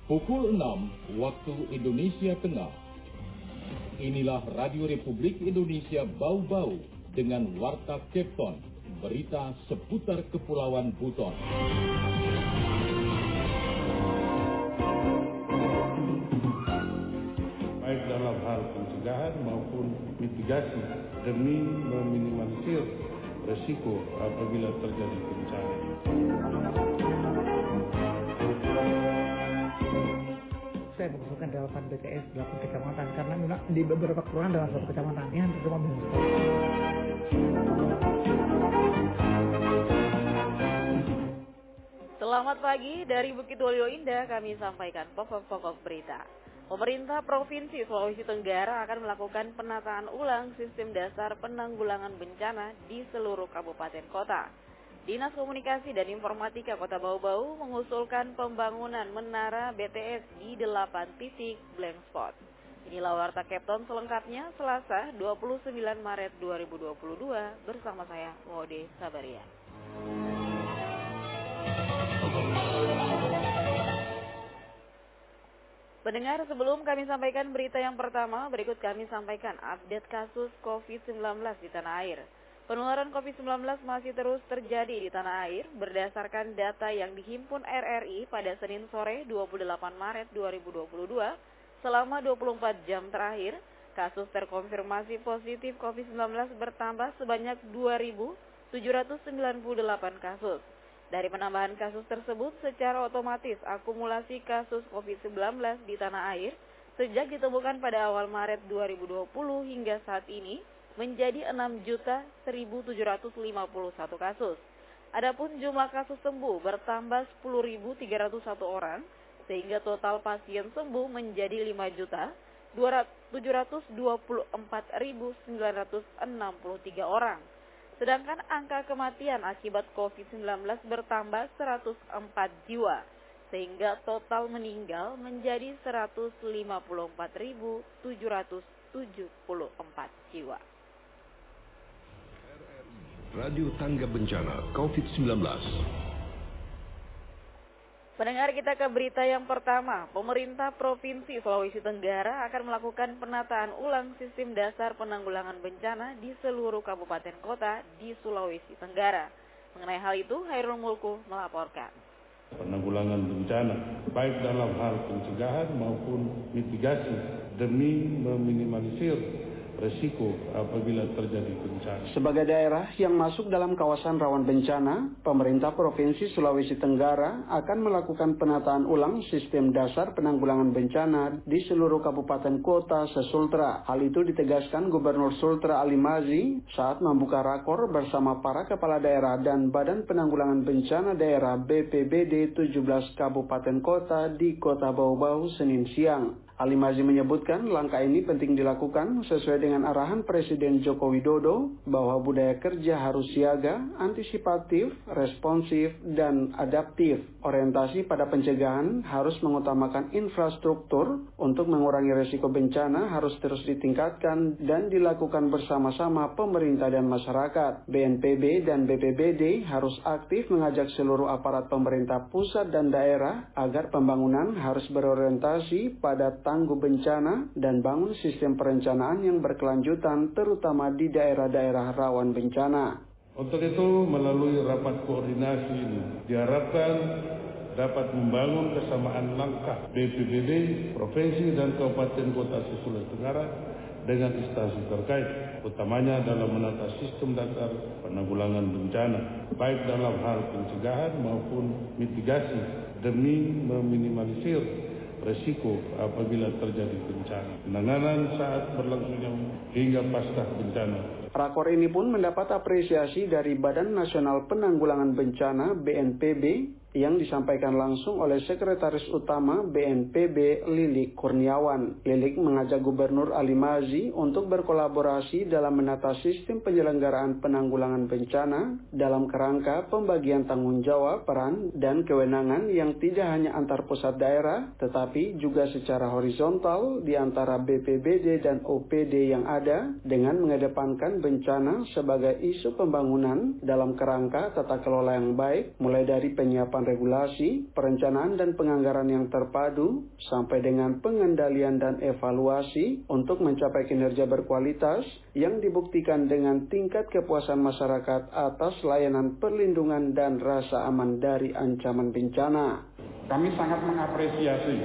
Pukul 6 waktu Indonesia Tengah. Inilah Radio Republik Indonesia Bau-Bau dengan Warta Kepton, berita seputar Kepulauan Buton. Baik dalam hal pencegahan maupun mitigasi demi meminimalisir resiko apabila terjadi bencana. Saya mengusulkan 8 BTS 8 kecamatan karena memang di beberapa kelurahan dalam satu kecamatan ini hampir semua belum. Selamat pagi dari Bukit Waluyo Indah, kami sampaikan pokok-pokok berita. Pemerintah Provinsi Sulawesi Tenggara akan melakukan penataan ulang sistem dasar penanggulangan bencana di seluruh kabupaten kota. Dinas Komunikasi dan Informatika Kota Bau-Bau mengusulkan pembangunan menara BTS di 8 titik blank spot. Inilah Warta Kepton selengkapnya Selasa 29 Maret 2022 bersama saya Wode Sabaria. Pendengar, sebelum kami sampaikan berita yang pertama, berikut kami sampaikan update kasus COVID-19 di tanah air. Penularan COVID-19 masih terus terjadi di tanah air berdasarkan data yang dihimpun RRI pada Senin sore 28 Maret 2022. Selama 24 jam terakhir, kasus terkonfirmasi positif COVID-19 bertambah sebanyak 2.798 kasus. Dari penambahan kasus tersebut, secara otomatis akumulasi kasus COVID-19 di tanah air sejak ditemukan pada awal Maret 2020 hingga saat ini menjadi 6.1.751 kasus. Adapun jumlah kasus sembuh bertambah 10.301 orang, sehingga total pasien sembuh menjadi 5.724.963 orang. Sedangkan angka kematian akibat COVID-19 bertambah 104 jiwa, sehingga total meninggal menjadi 154.774 jiwa. Radio Tangga Bencana COVID-19. Pendengar, kita ke berita yang pertama. Pemerintah Provinsi Sulawesi Tenggara akan melakukan penataan ulang sistem dasar penanggulangan bencana di seluruh kabupaten kota di Sulawesi Tenggara. Mengenai hal itu, Hairul Mulku melaporkan. Penanggulangan bencana, baik dalam hal pencegahan maupun mitigasi demi meminimalisir resiko apabila terjadi bencana. Sebagai daerah yang masuk dalam kawasan rawan bencana, pemerintah Provinsi Sulawesi Tenggara akan melakukan penataan ulang sistem dasar penanggulangan bencana di seluruh kabupaten kota se-Sultra. Hal itu ditegaskan Gubernur Sultra Ali Mazi saat membuka rakor bersama para kepala daerah dan Badan Penanggulangan Bencana Daerah BPBD 17 kabupaten kota di Kota Bau-Bau Senin siang. Ali Mazi menyebutkan langkah ini penting dilakukan sesuai dengan arahan Presiden Joko Widodo bahwa budaya kerja harus siaga, antisipatif, responsif, dan adaptif. Orientasi pada pencegahan harus mengutamakan infrastruktur untuk mengurangi risiko bencana harus terus ditingkatkan dan dilakukan bersama-sama pemerintah dan masyarakat. BNPB dan BPBD harus aktif mengajak seluruh aparat pemerintah pusat dan daerah agar pembangunan harus berorientasi pada tangguh bencana dan bangun sistem perencanaan yang berkelanjutan terutama di daerah-daerah rawan bencana. Untuk itu melalui rapat koordinasi ini diharapkan dapat membangun kesamaan langkah BPBD, Provinsi dan Kabupaten Kota Sulawesi Tenggara dengan instansi terkait, utamanya dalam menata sistem dasar penanggulangan bencana, baik dalam hal pencegahan maupun mitigasi demi meminimalisir resiko apabila terjadi bencana, penanganan saat berlangsungnya hingga pasca bencana. Rakor ini pun mendapat apresiasi dari Badan Nasional Penanggulangan Bencana BNPB yang disampaikan langsung oleh Sekretaris Utama BNPB Lilik Kurniawan. Lilik mengajak Gubernur Ali Mazi untuk berkolaborasi dalam menata sistem penyelenggaraan penanggulangan bencana dalam kerangka pembagian tanggung jawab, peran, dan kewenangan yang tidak hanya antar pusat daerah, tetapi juga secara horizontal di antara BPBD dan OPD yang ada dengan mengedepankan bencana sebagai isu pembangunan dalam kerangka tata kelola yang baik, mulai dari penyiapan penerapan regulasi, perencanaan dan penganggaran yang terpadu, sampai dengan pengendalian dan evaluasi untuk mencapai kinerja berkualitas yang dibuktikan dengan tingkat kepuasan masyarakat atas layanan perlindungan dan rasa aman dari ancaman bencana. Kami sangat mengapresiasi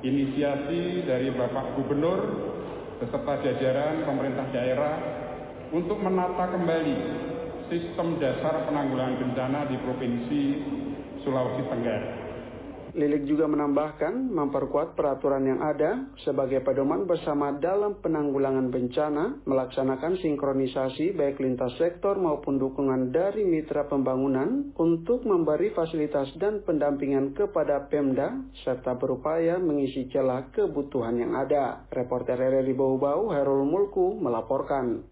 inisiasi dari Bapak Gubernur beserta jajaran pemerintah daerah untuk menata kembali sistem dasar penanggulangan bencana di Provinsi Sulawesi Tenggara. Lilik juga menambahkan memperkuat peraturan yang ada sebagai pedoman bersama dalam penanggulangan bencana, melaksanakan sinkronisasi baik lintas sektor maupun dukungan dari mitra pembangunan untuk memberi fasilitas dan pendampingan kepada Pemda serta berupaya mengisi celah kebutuhan yang ada. Reporter RRI Bau-Bau, Hairul Mulku melaporkan.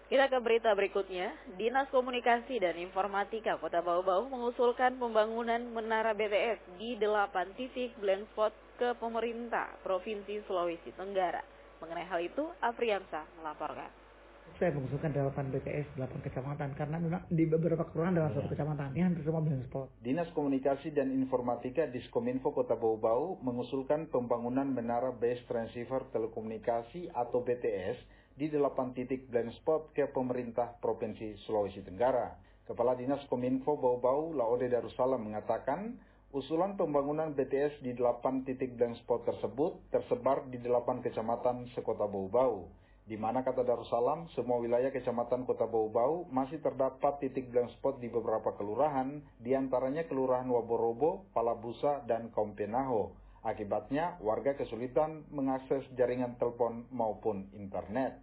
Kita ke berita berikutnya. Dinas Komunikasi dan Informatika Kota Bau-Bau mengusulkan pembangunan menara BTS di 8 titik blank spot ke pemerintah Provinsi Sulawesi Tenggara. Mengenai hal itu, Afriyansa melaporkan. Saya mengusulkan 8 BTS, 8 kecamatan, karena memang di beberapa kelurahan dalam satu kecamatan, ini hampir semua blank spot. Dinas Komunikasi dan Informatika Diskominfo Kota Bau-Bau mengusulkan pembangunan menara Base Transceiver Telekomunikasi atau BTS di 8 titik blank spot ke pemerintah Provinsi Sulawesi Tenggara. Kepala Dinas Kominfo Bau-Bau, Laode Darussalam mengatakan, usulan pembangunan BTS di 8 titik blank spot tersebut tersebar di 8 kecamatan sekota Bau-Bau, di mana kata Darussalam, semua wilayah kecamatan Kota Bau-Bau masih terdapat titik blank spot di beberapa kelurahan, di antaranya Kelurahan Waborobo, Palabusa, dan Kompenaho. Akibatnya, warga kesulitan mengakses jaringan telepon maupun internet.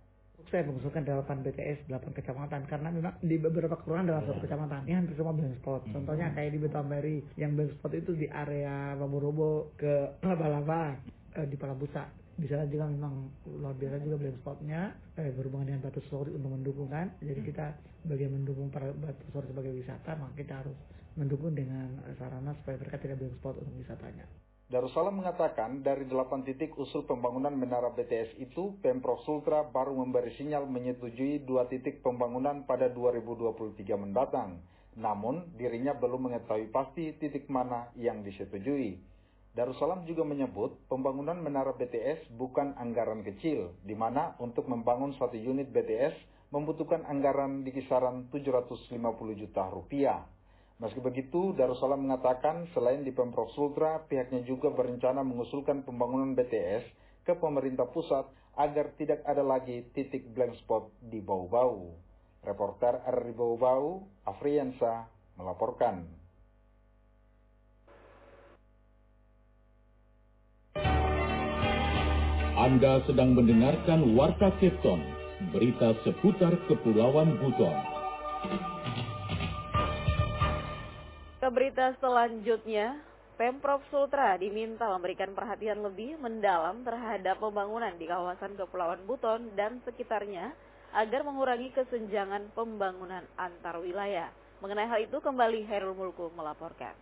Saya mengusulkan 8 BTS, 8 kecamatan, karena memang di beberapa kelurahan dalam satu kecamatan, ini hampir semua blank spot. Contohnya kayak di Betambari, yang blank spot itu di area Waborobo ke Laba-Laba, di Palabusa. Di sana juga memang luar biasa juga blank spotnya, berhubungan dengan Batu Sori untuk mendukung kan. Jadi kita bagian mendukung para Batu Sori sebagai wisata, maka kita harus mendukung dengan sarana supaya mereka tidak blank spot untuk wisatanya. Darussalam mengatakan dari 8 titik usul pembangunan menara BTS itu, Pemprov Sultra baru memberi sinyal menyetujui 2 titik pembangunan pada 2023 mendatang. Namun, dirinya belum mengetahui pasti titik mana yang disetujui. Darussalam juga menyebut pembangunan menara BTS bukan anggaran kecil, di mana untuk membangun 1 unit BTS membutuhkan anggaran di kisaran 750 juta rupiah. Meski begitu, Darussalam mengatakan selain di Pemprov Sultra, pihaknya juga berencana mengusulkan pembangunan BTS ke pemerintah pusat agar tidak ada lagi titik blank spot di Bau-Bau. Reporter RRI Bau-Bau, Afriyansa, melaporkan. Anda sedang mendengarkan Warta Kepton, berita seputar Kepulauan Buton. Ke berita selanjutnya, Pemprov Sultra diminta memberikan perhatian lebih mendalam terhadap pembangunan di kawasan Kepulauan Buton dan sekitarnya agar mengurangi kesenjangan pembangunan antar wilayah. Mengenai hal itu, kembali Hairul Mulku melaporkan.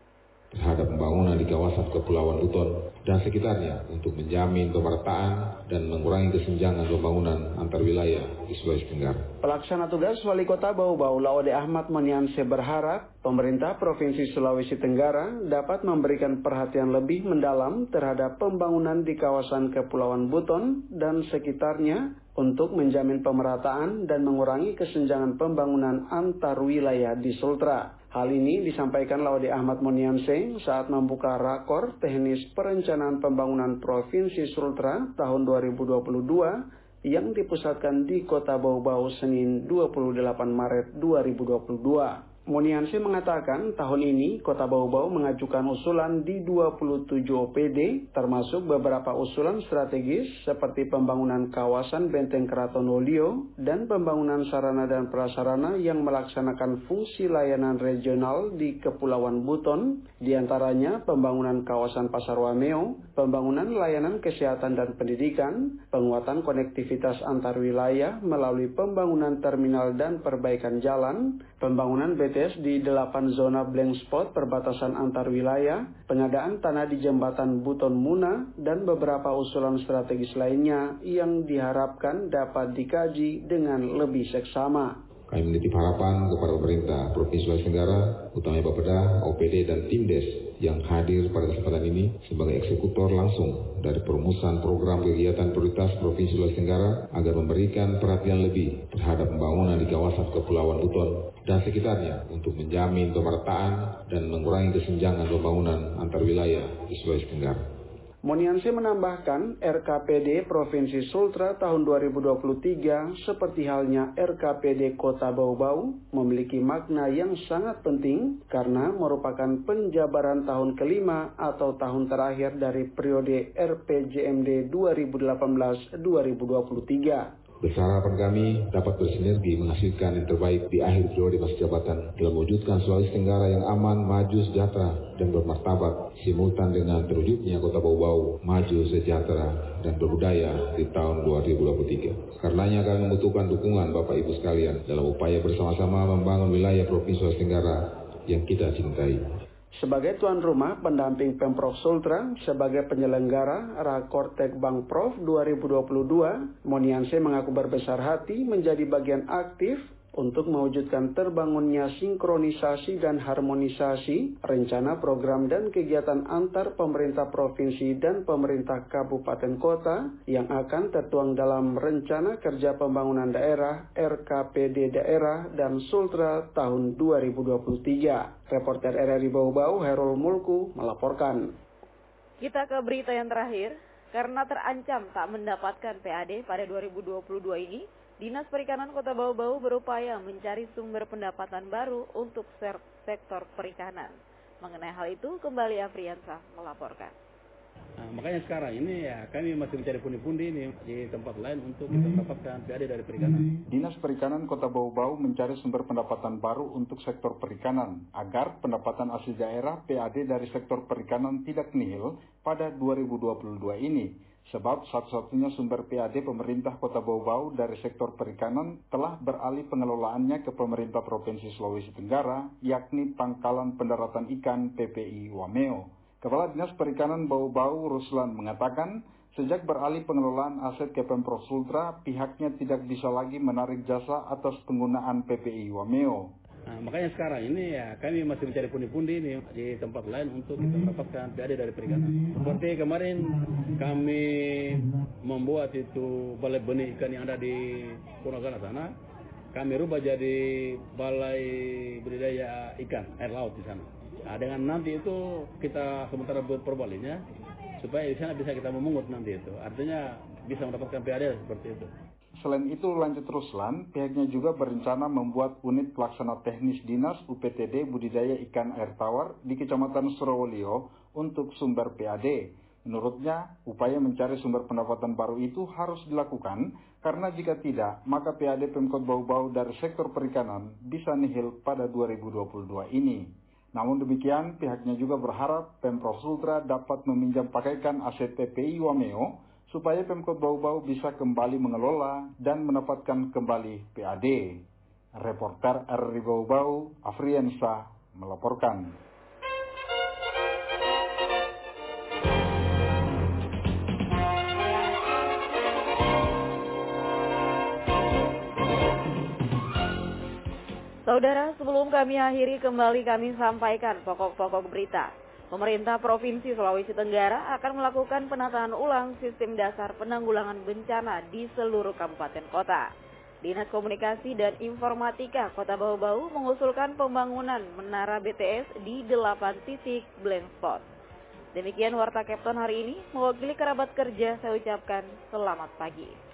Terhadap pembangunan di kawasan Kepulauan Buton dan sekitarnya untuk menjamin pemerataan dan mengurangi kesenjangan pembangunan antar wilayah di Sulawesi Tenggara. Pelaksana tugas Wali Kota Bau-Bau Laode Ahmad Monianse berharap pemerintah Provinsi Sulawesi Tenggara dapat memberikan perhatian lebih mendalam terhadap pembangunan di kawasan Kepulauan Buton dan sekitarnya untuk menjamin pemerataan dan mengurangi kesenjangan pembangunan antar wilayah di Sultra. Hal ini disampaikan Laode Ahmad Monianse saat membuka rakor teknis perencanaan pembangunan Provinsi Sultra tahun 2022 yang dipusatkan di Kota Bau-Bau Senin 28 Maret 2022. Monianse mengatakan tahun ini Kota Bau-Bau mengajukan usulan di 27 OPD, termasuk beberapa usulan strategis seperti pembangunan kawasan Benteng Keraton Wolio dan pembangunan sarana dan prasarana yang melaksanakan fungsi layanan regional di Kepulauan Buton, diantaranya pembangunan kawasan Pasar Wameo, pembangunan layanan kesehatan dan pendidikan, penguatan konektivitas antar wilayah melalui pembangunan terminal dan perbaikan jalan, pembangunan BTS di 8 zona blank spot perbatasan antar wilayah, pengadaan tanah di jembatan Buton Muna, dan beberapa usulan strategis lainnya yang diharapkan dapat dikaji dengan lebih seksama. Kami menitip harapan kepada pemerintah Provinsi Sulawesi Tenggara, utamanya Bapeda, OPD, dan Tim Des yang hadir pada kesempatan ini sebagai eksekutor langsung dari perumusan program kegiatan prioritas Provinsi Sulawesi Tenggara agar memberikan perhatian lebih terhadap pembangunan di kawasan Kepulauan Buton dan sekitarnya untuk menjamin pemerataan dan mengurangi kesenjangan pembangunan antar wilayah di Sulawesi Tenggara. Moniansyah menambahkan RKPD Provinsi Sultra tahun 2023 seperti halnya RKPD Kota Bau-Bau memiliki makna yang sangat penting karena merupakan penjabaran tahun kelima atau tahun terakhir dari periode RPJMD 2018-2023. Besar harapan kami dapat bersinergi menghasilkan yang terbaik di akhir periode masa jabatan dalam mewujudkan Sulawesi Tenggara yang aman, maju, sejahtera, dan bermartabat, simultan dengan terwujudnya Kota Bau-Bau maju, sejahtera, dan berbudaya di tahun 2023. Karenanya kami membutuhkan dukungan Bapak Ibu sekalian dalam upaya bersama-sama membangun wilayah Provinsi Sulawesi Tenggara yang kita cintai. Sebagai tuan rumah pendamping Pemprov Sultra sebagai penyelenggara Rakortek Bangprov 2022, Moniansyah mengaku berbesar hati menjadi bagian aktif untuk mewujudkan terbangunnya sinkronisasi dan harmonisasi rencana program dan kegiatan antar pemerintah provinsi dan pemerintah kabupaten kota yang akan tertuang dalam Rencana Kerja Pembangunan Daerah RKPD Daerah dan Sultra tahun 2023. Reporter RRI Bau-Bau Herul Mulku melaporkan. Kita ke berita yang terakhir. Karena terancam tak mendapatkan PAD pada 2022 ini, Dinas Perikanan Kota Bau-Bau berupaya mencari sumber pendapatan baru untuk sektor perikanan. Mengenai hal itu, kembali Afriansah melaporkan. Nah, makanya sekarang ini ya kami masih mencari pundi-pundi ini di tempat lain untuk kita mendapatkan PAD dari perikanan. Dinas Perikanan Kota Bau-Bau mencari sumber pendapatan baru untuk sektor perikanan agar pendapatan asli daerah PAD dari sektor perikanan tidak nihil pada 2022 ini. Sebab satu-satunya sumber PAD pemerintah Kota Bau-Bau dari sektor perikanan telah beralih pengelolaannya ke pemerintah Provinsi Sulawesi Tenggara, yakni Pangkalan Pendaratan Ikan PPI Wameo. Kepala Dinas Perikanan Bau-Bau Ruslan mengatakan, sejak beralih pengelolaan aset ke Pemprov Sultra, pihaknya tidak bisa lagi menarik jasa atas penggunaan PPI Wameo. Nah, makanya sekarang ini ya kami masih mencari pundi-pundi ini di tempat lain untuk kita mendapatkan PAD dari perikanan. Seperti kemarin kami membuat itu balai benih ikan yang ada di Purwakana sana, kami rubah jadi balai budidaya ikan air laut di sana. Nah, dengan nanti itu kita sementara perbalinya supaya di sana bisa kita memungut nanti itu. Artinya bisa mendapatkan PAD seperti itu. Selain itu, lanjut Ruslan, pihaknya juga berencana membuat unit pelaksana teknis dinas UPTD budidaya ikan air tawar di Kecamatan Surawolio untuk sumber PAD. Menurutnya, upaya mencari sumber pendapatan baru itu harus dilakukan karena jika tidak, maka PAD Pemkot Bau-Bau dari sektor perikanan bisa nihil pada 2022 ini. Namun demikian, pihaknya juga berharap Pemprov Sultra dapat meminjam pakaikan aset PPI Wameo supaya Pemkot Bau-Bau bisa kembali mengelola dan mendapatkan kembali PAD. Reporter RRI Bau-Bau, Afriansah, melaporkan. Saudara, sebelum kami akhiri, kembali kami sampaikan pokok-pokok berita. Pemerintah Provinsi Sulawesi Tenggara akan melakukan penataan ulang sistem dasar penanggulangan bencana di seluruh kabupaten kota. Dinas Komunikasi dan Informatika Kota Bau-Bau mengusulkan pembangunan menara BTS di 8 titik blank spot. Demikian Warta Kepton hari ini, mewakili kerabat kerja saya ucapkan selamat pagi.